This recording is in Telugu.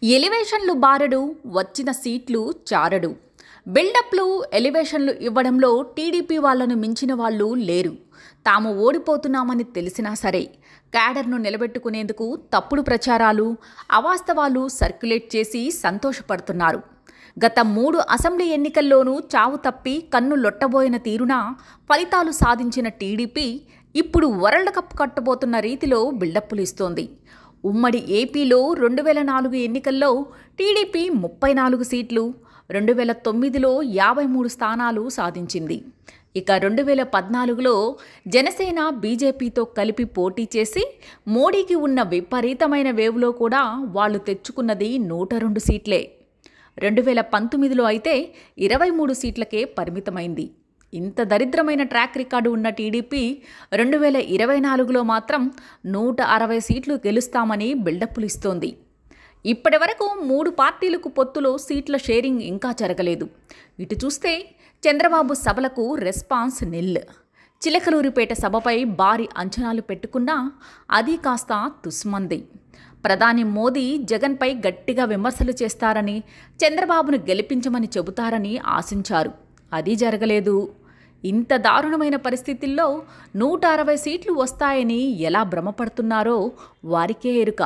ఎలివేషన్లు బారడు, వచ్చిన సీట్లు చారడు. బిల్డప్లు, ఎలివేషన్లు ఇవ్వడంలో టీడీపీ వాళ్లను మించిన వాళ్ళు లేరు. తాము ఓడిపోతున్నామని తెలిసినా సరే క్యాడర్ను నిలబెట్టుకునేందుకు తప్పుడు ప్రచారాలు, అవాస్తవాలు సర్క్యులేట్ చేసి సంతోషపడుతున్నారు. గత 3 అసెంబ్లీ ఎన్నికల్లోనూ చావు తప్పి కన్ను లొట్టబోయిన తీరున ఫలితాలు సాధించిన టీడీపీ ఇప్పుడు వరల్డ్ కప్ కట్టబోతున్న రీతిలో బిల్డప్లు ఇస్తోంది. ఉమ్మడి ఏపీలో 2004 ఎన్నికల్లో టీడీపీ 34 సీట్లు, 2009లో 53 స్థానాలు సాధించింది. ఇక 2014లో జనసేన, బీజేపీతో కలిపి పోటీ చేసి మోడీకి ఉన్న విపరీతమైన వేవ్లో కూడా వాళ్ళు తెచ్చుకున్నది 102 సీట్లే. 2019లో అయితే 23 సీట్లకే పరిమితమైంది. ఇంత దరిద్రమైన ట్రాక్ రికార్డు ఉన్న టీడీపీ 2024లో మాత్రం 160 సీట్లు గెలుస్తామని బిల్డప్లు ఇస్తోంది. ఇప్పటి వరకు 3 పార్టీలకు పొత్తులో సీట్ల షేరింగ్ ఇంకా జరగలేదు. ఇటు చూస్తే చంద్రబాబు సభలకు రెస్పాన్స్ నిల్. చిలకలూరిపేట సభపై భారీ అంచనాలు పెట్టుకున్నా అది కాస్త తుస్మంది. ప్రధాని మోదీ జగన్పై గట్టిగా విమర్శలు చేస్తారని, చంద్రబాబును గెలిపించమని చెబుతారని ఆశించారు. అది జరగలేదు. ఇంత దారుణమైన పరిస్థితుల్లో 160 సీట్లు వస్తాయని ఎలా భ్రమపడుతున్నారో వారికే ఎరుక.